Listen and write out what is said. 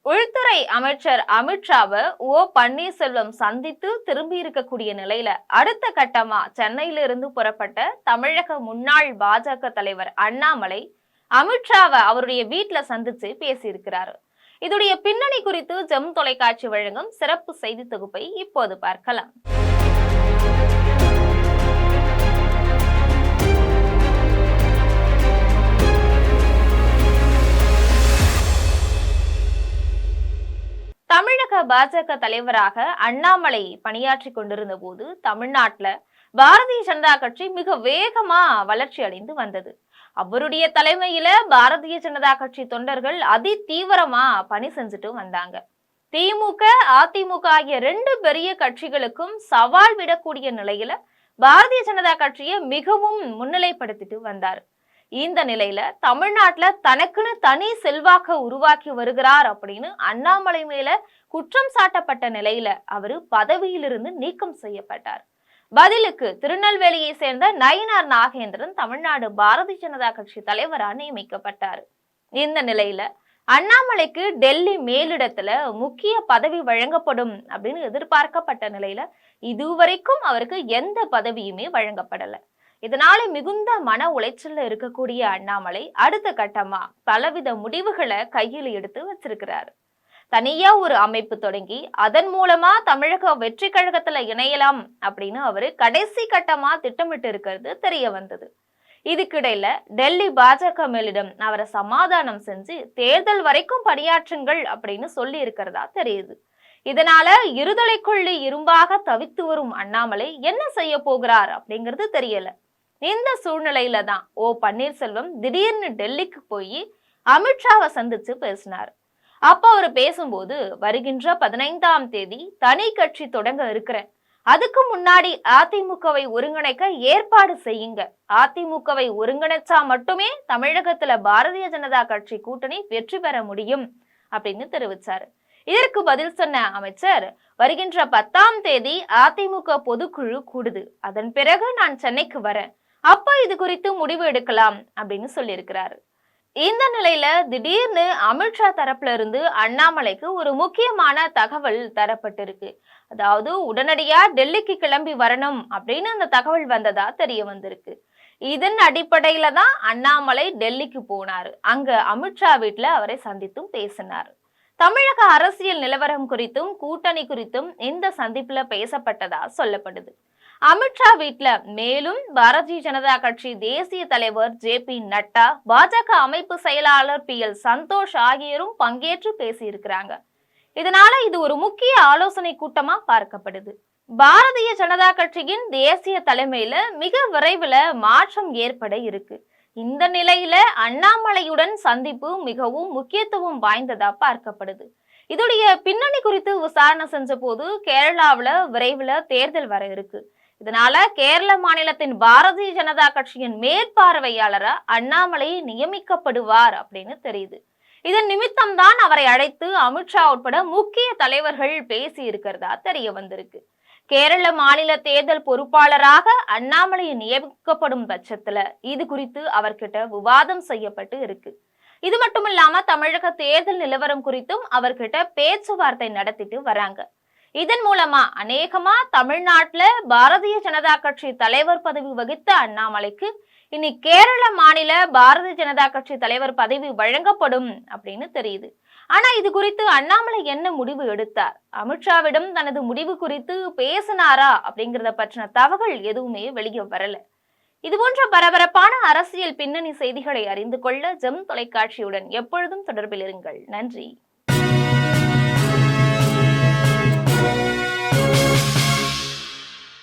உள்துறை அமைச்சர் அமித்ஷாவை பன்னீர்செல்வம் சந்தித்து திரும்பி இருக்கக்கூடிய நிலையில அடுத்த கட்டமா சென்னையிலிருந்து புறப்பட்ட தமிழக முன்னாள் பாஜக தலைவர் அண்ணாமலை அமித்ஷாவை அவருடைய வீட்டுல சந்திச்சு பேசியிருக்கிறாரு. இதோடைய பின்னணி குறித்து ஜெம் தொலைக்காட்சி வழங்கும் சிறப்பு செய்தி தொகுப்பை இப்போது பார்க்கலாம். தமிழக பாஜக தலைவராக அண்ணாமலை பணியாற்றி கொண்டிருந்த போது தமிழ்நாட்டுல பாரதிய ஜனதா கட்சி மிக வேகமா வளர்ச்சி அடைந்து வந்தது. அவருடைய தலைமையில பாரதிய ஜனதா கட்சி தொண்டர்கள் அதி தீவிரமா பணி செஞ்சுட்டு வந்தாங்க. திமுக அதிமுக ஆகிய ரெண்டு பெரிய கட்சிகளுக்கும் சவால் விடக்கூடிய நிலையில பாரதிய ஜனதா கட்சியை மிகவும் முன்னிலைப்படுத்திட்டு வந்தார். இந்த நிலையில தமிழ்நாட்டுல தனக்குன்னு தனி செல்வாக்க உருவாக்கி வருகிறார் அப்படின்னு அண்ணாமலை மேல குற்றம் சாட்டப்பட்ட நிலையில அவரு பதவியிலிருந்து நீக்கம் செய்யப்பட்டார். பதிலுக்கு திருநெல்வேலியை சேர்ந்த நயினார் நாகேந்திரன் தமிழ்நாடு பாரதிய ஜனதா கட்சி தலைவரா நியமிக்கப்பட்டார். இந்த நிலையில அண்ணாமலைக்கு டெல்லி மேலிடத்துல முக்கிய பதவி வழங்கப்படும் அப்படின்னு எதிர்பார்க்கப்பட்ட நிலையில இதுவரைக்கும் அவருக்கு எந்த பதவியுமே வழங்கப்படல. இதனால மிகுந்த மன உளைச்சல்ல இருக்கக்கூடிய அண்ணாமலை அடுத்த கட்டமா பலவித முடிவுகளை கையில் எடுத்து வச்சிருக்கிறாரு. தனியா ஒரு அமைப்பு தொடங்கி அதன் மூலமா தமிழக வெற்றி கழகத்துல இணையலாம் அப்படின்னு அவரு கடைசி கட்டமா திட்டமிட்டு இருக்கிறது தெரிய வந்தது. இதுக்கிடையில டெல்லி பாஜக மேலிடம் அவரை சமாதானம் செஞ்சு தேர்தல் வரைக்கும் பணியாற்றுங்கள் அப்படின்னு சொல்லி இருக்கிறதா தெரியுது. இதனால இருதலைக்குள்ளி இரும்பாக தவித்து வரும் அண்ணாமலை என்ன செய்ய போகிறார் அப்படிங்கிறது தெரியல. இந்த சூழ்நிலையில தான் பன்னீர்செல்வம் திடீர்னு டெல்லிக்கு போய் அமித்ஷாவை சந்திச்சு பேசினார். அப்ப அவர் பேசும்போது வருகின்ற 15ஆம் தேதி தனி கட்சி தொடங்க இருக்கிறேன், அதுக்கு முன்னாடி அதிமுகவை ஒருங்கிணைக்க ஏற்பாடு செய்யுங்க, அதிமுகவை ஒருங்கிணைச்சா மட்டுமே தமிழகத்துல பாரதிய ஜனதா கட்சி கூட்டணி வெற்றி பெற முடியும் அப்படின்னு தெரிவிச்சாரு. இதற்கு பதில் சொன்ன அமைச்சர், வருகின்ற 10ஆம் தேதி அதிமுக பொதுக்குழு கூடுது, அதன் பிறகு நான் சென்னைக்கு வரேன், அப்ப இது குறித்து முடிவு எடுக்கலாம் அப்படின்னு சொல்லியிருக்கிறாரு. இந்த நிலையில திடீர்னு அமித்ஷா தரப்புல இருந்து அண்ணாமலைக்கு ஒரு முக்கியமான தகவல் தரப்பட்டிருக்கு. அதாவது உடனடியா டெல்லிக்கு கிளம்பி வரணும் அப்படின்னு அந்த தகவல் வந்ததா தெரிய வந்திருக்கு. இதன் அடிப்படையில தான் அண்ணாமலை டெல்லிக்கு போனாரு. அங்க அமித்ஷா வீட்டுல அவரை சந்தித்தும் பேசினார். தமிழக அரசியல் நிலவரம் குறித்தும் கூட்டணி குறித்தும் இந்த சந்திப்புல பேசப்பட்டதா சொல்லப்படுது. அமித்ஷா வீட்டுல மேலும் பாரதிய ஜனதா கட்சி தேசிய தலைவர் JP நட்டா, பாஜக அமைப்பு செயலாளர் PL சந்தோஷ் ஆகியோரும் பங்கேற்று பேசியிருக்கிறாங்க. இதனால இது ஒரு முக்கிய ஆலோசனை கூட்டமா பார்க்கப்படுது. பாரதிய ஜனதா கட்சியின் தேசிய தலைமையில மிக விரைவில் மாற்றம் ஏற்பட இருக்கு. இந்த நிலையில அண்ணாமலையுடன் சந்திப்பு மிகவும் முக்கியத்துவம் வாய்ந்ததா பார்க்கப்படுது. இதோடைய பின்னணி குறித்து விசாரணை செஞ்ச போது கேரளாவில விரைவில் தேர்தல் வர இருக்கு. இதனால கேரள மாநிலத்தின் பாரதிய ஜனதா கட்சியின் மேற்பார்வையாளரா அண்ணாமலை நியமிக்கப்படுவார் அப்படின்னு தெரியுது. இதன் நிமித்தம் தான் அவரை அழைத்து அமித்ஷா உட்பட முக்கிய தலைவர்கள் பேசி இருக்கிறதா தெரிய வந்திருக்கு. கேரள மாநில தேர்தல் பொறுப்பாளராக அண்ணாமலை நியமிக்கப்படும் பட்சத்துல இது குறித்து அவர்கிட்ட விவாதம் செய்யப்பட்டு இருக்கு. இது மட்டும் இல்லாம தமிழக தேர்தல் நிலவரம் குறித்தும் அவர்கிட்ட பேச்சுவார்த்தை நடத்திட்டு வராங்க. இதன் மூலமா அநேகமா தமிழ்நாட்டுல பாரதிய ஜனதா கட்சி தலைவர் பதவி வகித்த அண்ணாமலைக்கு இனி கேரள மாநில பாரதிய ஜனதா கட்சி தலைவர் பதவி வழங்கப்படும் அப்படின்னு தெரியுது. ஆனா இது குறித்து அண்ணாமலை என்ன முடிவு எடுத்தார், அமித்ஷாவிடம் தனது முடிவு குறித்து பேசினாரா அப்படிங்கிறத பற்றின தகவல் எதுவுமே வெளியே வரல. இது போன்ற பரபரப்பான அரசியல் பின்னணி செய்திகளை அறிந்து கொள்ள ஜெம் தொலைக்காட்சியுடன் எப்பொழுதும் தொடர்பில் இருங்கள். நன்றி.